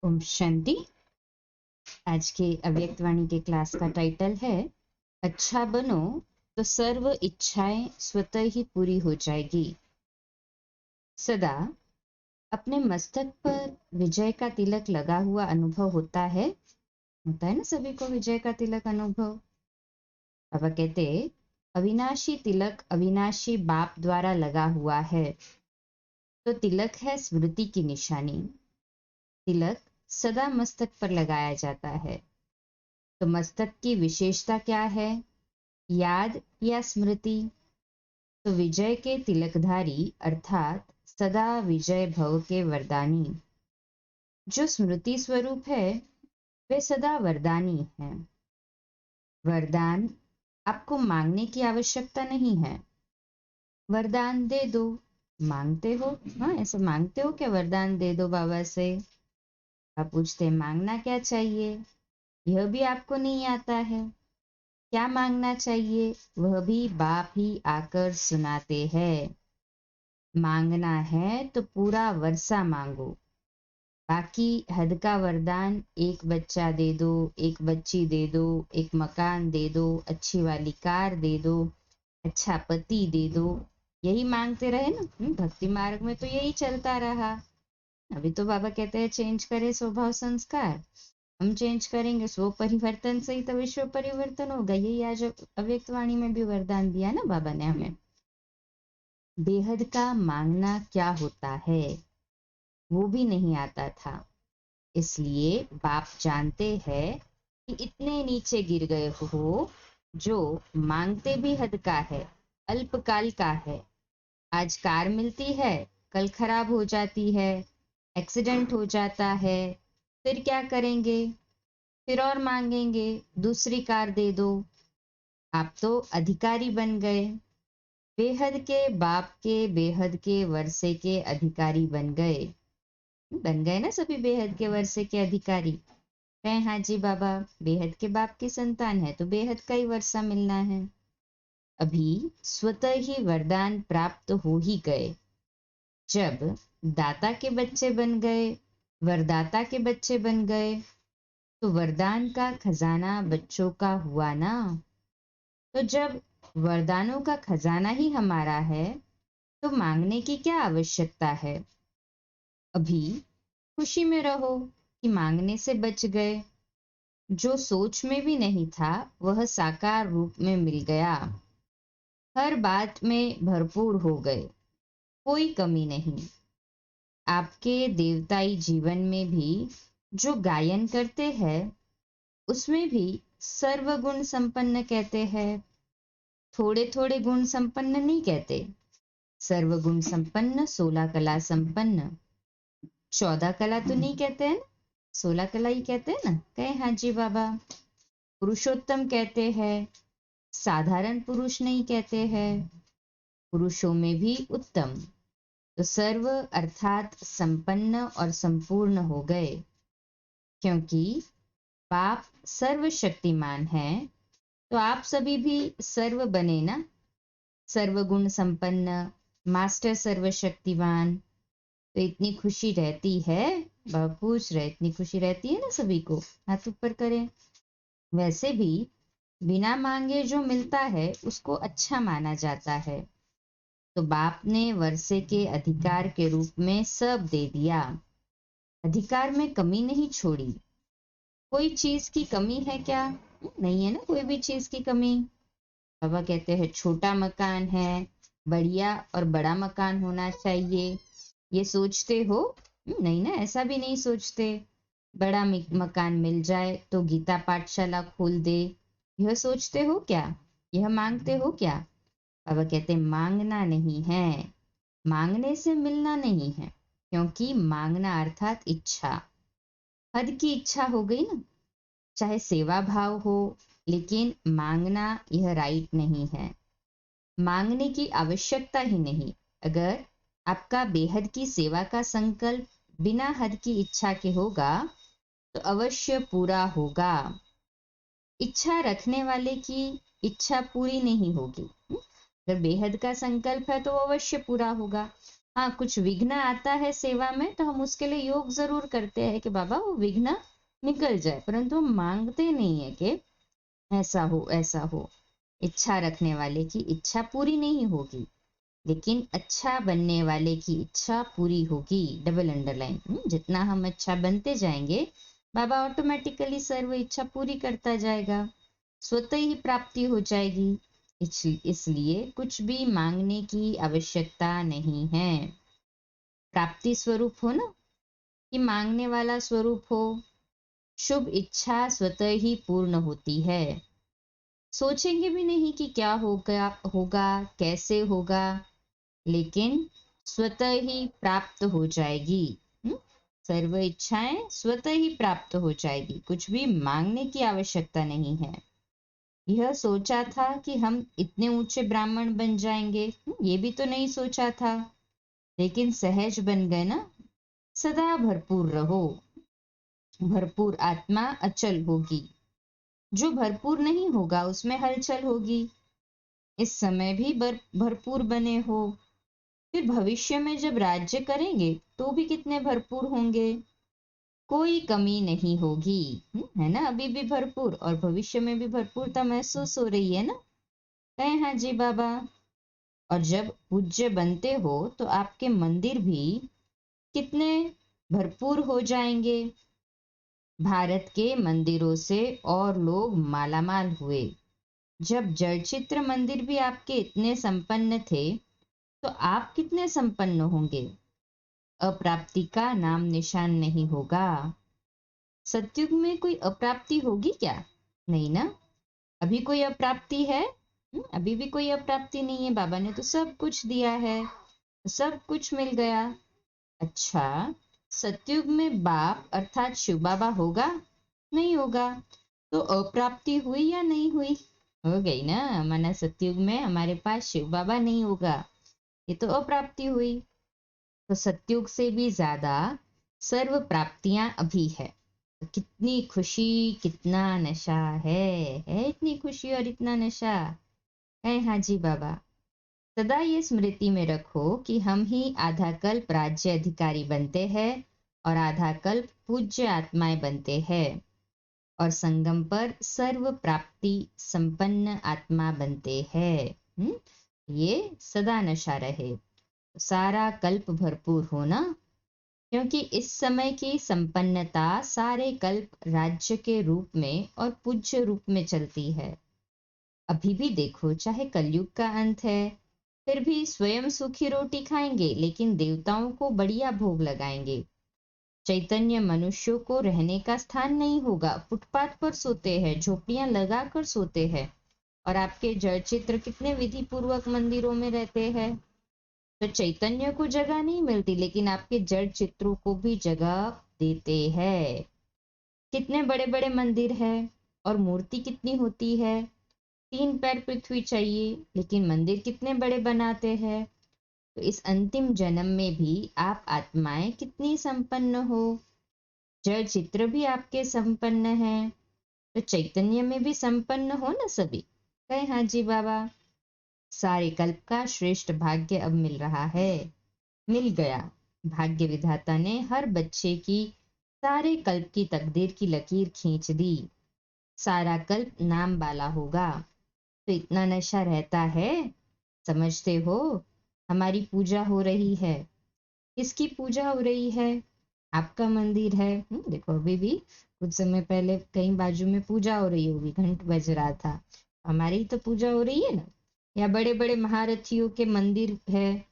ओम शांति। आज के अव्यक्तवाणी के क्लास का टाइटल है अच्छा बनो तो सर्व इच्छाएं स्वतः ही पूरी हो जाएगी। सदा अपने मस्तक पर विजय का तिलक लगा हुआ अनुभव होता है ना सभी को विजय का तिलक अनुभव। बाबा कहते अविनाशी तिलक अविनाशी बाप द्वारा लगा हुआ है। तो तिलक है स्मृति की निशानी। तिलक सदा मस्तक पर लगाया जाता है। तो मस्तक की विशेषता क्या है, याद या स्मृति? तो विजय के तिलकधारी अर्थात सदा विजय भव के वरदानी जो स्मृति स्वरूप है वे सदा वरदानी है। वरदान आपको मांगने की आवश्यकता नहीं है। वरदान दे दो, मांगते हो, हाँ ऐसे मांगते हो क्या वरदान दे दो बाबा से? आप पूछते मांगना क्या चाहिए, यह भी आपको नहीं आता है। क्या मांगना चाहिए वह भी बाप ही आकर सुनाते हैं। मांगना है तो पूरा वर्षा मांगो। बाकी हद का वरदान एक बच्चा दे दो, एक बच्ची दे दो, एक मकान दे दो, अच्छी वाली कार दे दो, अच्छा पति दे दो, यही मांगते रहे ना। भक्ति मार्ग में तो यही चलता रहा। अभी तो बाबा कहते हैं चेंज करे स्वभाव संस्कार। हम चेंज करेंगे स्व परिवर्तन से ही तो विश्व परिवर्तन होगा। यही आज अव्यक्तवाणी में भी वरदान दिया ना बाबा ने हमें। बेहद का मांगना क्या होता है वो भी नहीं आता था। इसलिए बाप जानते हैं कि इतने नीचे गिर गए हो जो मांगते भी हद का है, अल्पकाल का है। आज कार मिलती है, कल खराब हो जाती है, एक्सीडेंट हो जाता है, फिर क्या करेंगे? फिर और मांगेंगे दूसरी कार दे दो। आप तो अधिकारी बन गए, बेहद के बाप के बेहद के वर्षे के अधिकारी बन गए ना सभी बेहद के वर्षे के अधिकारी। कहें हाँ जी बाबा बेहद के बाप की संतान है तो बेहद का ही वर्षा मिलना है। अभी स्वतः ही वरदान प्राप्त हो ही गए। जब दाता के बच्चे बन गए, वरदाता के बच्चे बन गए, तो वरदान का खजाना बच्चों का हुआ ना। तो जब वरदानों का खजाना ही हमारा है तो मांगने की क्या आवश्यकता है? अभी खुशी में रहो कि मांगने से बच गए। जो सोच में भी नहीं था वह साकार रूप में मिल गया। हर बात में भरपूर हो गए, कोई कमी नहीं। आपके देवताई जीवन में भी जो गायन करते हैं उसमें भी सर्वगुण संपन्न कहते हैं। थोड़े थोड़े गुण संपन्न नहीं कहते। सर्वगुण संपन्न, 16 कला संपन्न। 14 कला तो नहीं कहते हैं ना, 16 कला ही कहते हैं ना। कहे हाँ जी बाबा। पुरुषोत्तम कहते हैं, साधारण पुरुष नहीं कहते हैं। पुरुषों में भी उत्तम। तो सर्व अर्थात संपन्न और संपूर्ण हो गए। क्योंकि बाप सर्वशक्तिमान है तो आप सभी भी सर्व बने ना। सर्वगुण संपन्न, मास्टर सर्वशक्तिवान। तो इतनी खुशी रहती है, बाबा पूछ रहे इतनी खुशी रहती है ना सभी को? हाथ ऊपर करें। वैसे भी बिना मांगे जो मिलता है उसको अच्छा माना जाता है। तो बाप ने वर्षे के अधिकार के रूप में सब दे दिया। अधिकार में कमी नहीं छोड़ी। कोई चीज की कमी है क्या? नहीं है ना कोई भी चीज की कमी। बाबा कहते हैं छोटा मकान है, बढ़िया और बड़ा मकान होना चाहिए, ये सोचते हो? नहीं ना, ऐसा भी नहीं सोचते। बड़ा मकान मिल जाए तो गीता पाठशाला खोल दे, यह सोचते हो क्या? यह मांगते हो क्या? बाबा कहते मांगना नहीं है, मांगने से मिलना नहीं है। क्योंकि मांगना अर्थात इच्छा, हद की इच्छा हो गई ना। चाहे सेवा भाव हो, लेकिन मांगना यह राइट नहीं है। मांगने की आवश्यकता ही नहीं। अगर आपका बेहद की सेवा का संकल्प बिना हद की इच्छा के होगा तो अवश्य पूरा होगा। इच्छा रखने वाले की इच्छा पूरी नहीं होगी। अगर बेहद का संकल्प है तो अवश्य पूरा होगा। हाँ, कुछ विघ्न आता है सेवा में तो हम उसके लिए योग जरूर करते हैं कि बाबा वो विघ्न निकल जाए, परंतु हम मांगते नहीं है कि ऐसा हो ऐसा हो। इच्छा रखने वाले की इच्छा पूरी नहीं होगी, लेकिन अच्छा बनने वाले की इच्छा पूरी होगी। Double underline. जितना हम अच्छा बनते जाएंगे, बाबा ऑटोमेटिकली सर्व इच्छा पूरी करता जाएगा, स्वतः ही प्राप्ति हो जाएगी। इसलिए कुछ भी मांगने की आवश्यकता नहीं है। प्राप्ति स्वरूप हो ना, कि मांगने वाला स्वरूप हो। शुभ इच्छा स्वतः ही पूर्ण होती है। सोचेंगे भी नहीं कि क्या होगा कैसे होगा, लेकिन स्वतः ही प्राप्त हो जाएगी। सर्व इच्छाएं स्वतः ही प्राप्त हो जाएगी, कुछ भी मांगने की आवश्यकता नहीं है। यह सोचा था कि हम इतने ऊंचे ब्राह्मण बन जाएंगे, ये भी तो नहीं सोचा था, लेकिन सहज बन गए ना। सदा भरपूर रहो, भरपूर आत्मा अचल होगी। जो भरपूर नहीं होगा उसमें हलचल होगी। इस समय भी भरपूर बने हो, फिर भविष्य में जब राज्य करेंगे तो भी कितने भरपूर होंगे, कोई कमी नहीं होगी। है ना, अभी भी भरपूर और भविष्य में भी भरपूरता महसूस हो रही है ना। कहे हाँ जी बाबा। और जब पूज्य बनते हो तो आपके मंदिर भी कितने भरपूर हो जाएंगे। भारत के मंदिरों से और लोग मालामाल हुए। जब जड़चित्र मंदिर भी आपके इतने संपन्न थे, तो आप कितने संपन्न होंगे। अप्राप्ति का नाम निशान नहीं होगा। सतयुग में कोई अप्राप्ति होगी क्या? नहीं ना। अभी कोई अप्राप्ति है? अभी भी कोई अप्राप्ति नहीं है। बाबा ने तो सब कुछ दिया है, सब कुछ मिल गया। अच्छा, सतयुग में बाप अर्थात शिव बाबा होगा? नहीं होगा। तो अप्राप्ति हुई या नहीं हुई? हो गई ना। माना सतयुग में हमारे पास शिव बाबा नहीं होगा, ये तो अप्राप्ति हुई। तो सतयुग से भी ज्यादा सर्व प्राप्तियां अभी है। तो कितनी खुशी, कितना नशा है इतनी खुशी और इतना नशा है। हाँ जी बाबा। सदा ये स्मृति में रखो कि हम ही आधा कल्प राज्य अधिकारी बनते हैं और आधा कल्प पूज्य आत्माएं बनते हैं, और संगम पर सर्व प्राप्ति संपन्न आत्मा बनते हैं। ये सदा नशा रहे, सारा कल्प भरपूर होना, क्योंकि इस समय की संपन्नता सारे कल्प राज्य के रूप में और पूज्य रूप में चलती है। अभी भी देखो, चाहे कलयुग का अंत है, फिर भी स्वयं सूखी रोटी खाएंगे, लेकिन देवताओं को बढ़िया भोग लगाएंगे। चैतन्य मनुष्यों को रहने का स्थान नहीं होगा, फुटपाथ पर सोते हैं, झोपड़ियां लगाकर सोते हैं। और आपके जड़ चित्र कितने विधि पूर्वक मंदिरों में रहते हैं। तो चैतन्य को जगह नहीं मिलती, लेकिन आपके जड़ चित्रों को भी जगह देते हैं। कितने बड़े बड़े मंदिर है, और मूर्ति कितनी होती है। 3 पैर पृथ्वी चाहिए, लेकिन मंदिर कितने बड़े बनाते हैं। तो इस अंतिम जन्म में भी आप आत्माएं कितनी संपन्न हो। जड़ चित्र भी आपके संपन्न है, तो चैतन्य में भी संपन्न हो ना सभी। कहे हाँ जी बाबा। सारे कल्प का श्रेष्ठ भाग्य अब मिल रहा है, मिल गया। भाग्य विधाता ने हर बच्चे की सारे कल्प की तकदीर की लकीर खींच दी। सारा कल्प नाम वाला होगा। तो इतना नशा रहता है, समझते हो। हमारी पूजा हो रही है, किसकी पूजा हो रही है? आपका मंदिर है। देखो अभी भी कुछ समय पहले कहीं बाजू में पूजा हो रही होगी, घंट बज रहा था। हमारी ही तो पूजा हो रही है ना। या बड़े बड़े महारथियों के मंदिर है।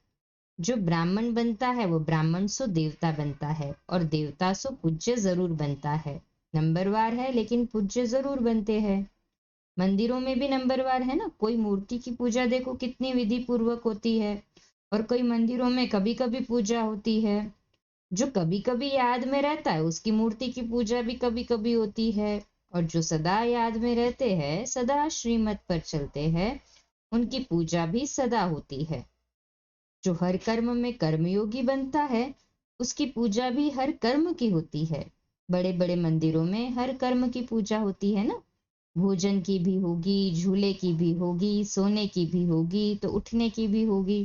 जो ब्राह्मण बनता है वो ब्राह्मण सो देवता बनता है, और देवता सो पूज्य जरूर बनता है। नंबरवार है लेकिन पूज्य जरूर बनते हैं। मंदिरों में भी नंबरवार है ना। कोई मूर्ति की पूजा देखो कितनी विधि पूर्वक होती है, और कोई मंदिरों में कभी कभी पूजा होती है। जो कभी कभी याद में रहता है उसकी मूर्ति की पूजा भी कभी कभी होती है। और जो सदा याद में रहते हैं, सदा श्रीमत पर चलते हैं, उनकी पूजा भी सदा होती है। जो हर कर्म में कर्मयोगी बनता है, उसकी पूजा भी हर कर्म की होती है। बड़े बड़े मंदिरों में हर कर्म की पूजा होती है ना। भोजन की भी होगी, झूले की भी होगी, सोने की भी होगी, तो उठने की भी होगी।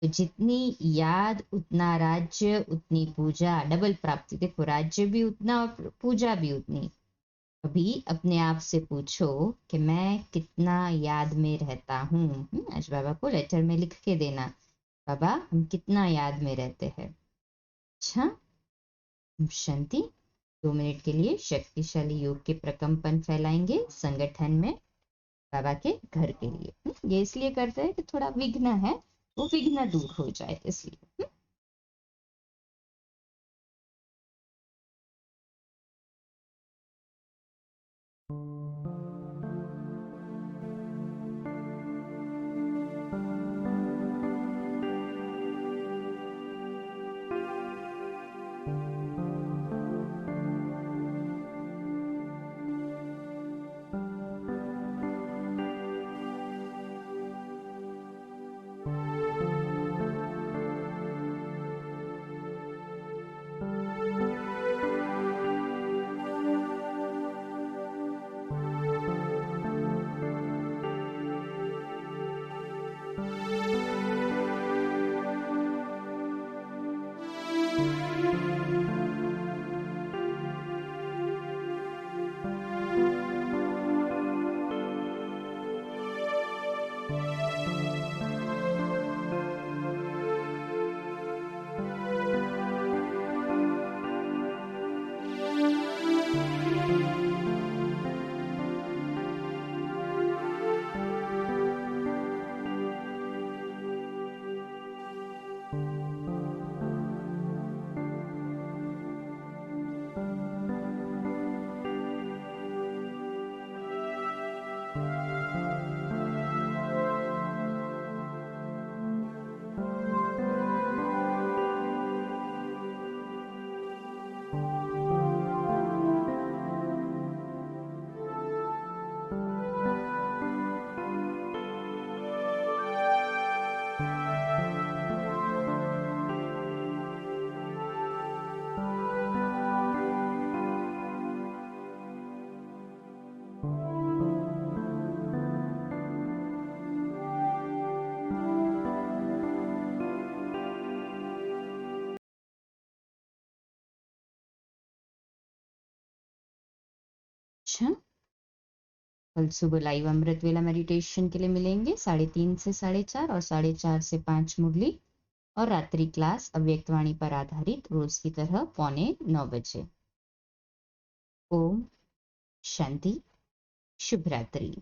तो जितनी याद उतना राज्य उतनी पूजा, डबल प्राप्ति। देखो, राज्य भी उतना और पूजा भी उतनी। अभी अपने आप से पूछो कि मैं कितना याद में रहता हूँ। आज बाबा को लेटर में लिख के देना, बाबा हम कितना याद में रहते हैं। अच्छा, शांति। 2 मिनट के लिए शक्तिशाली योग के प्रकंपन फैलाएंगे संगठन में, बाबा के घर के लिए। ये इसलिए करते हैं कि थोड़ा विघ्न है, वो विघ्न दूर हो जाए, इसलिए। अच्छा, कल सुबह लाइव अमृत वेला मेडिटेशन के लिए मिलेंगे 3:30 से 4:30 और 4:30 से 5 मुरली, और रात्रि क्लास अव्यक्त वाणी पर आधारित रोज की तरह 8:45 बजे। ओम शांति, शुभ रात्रि।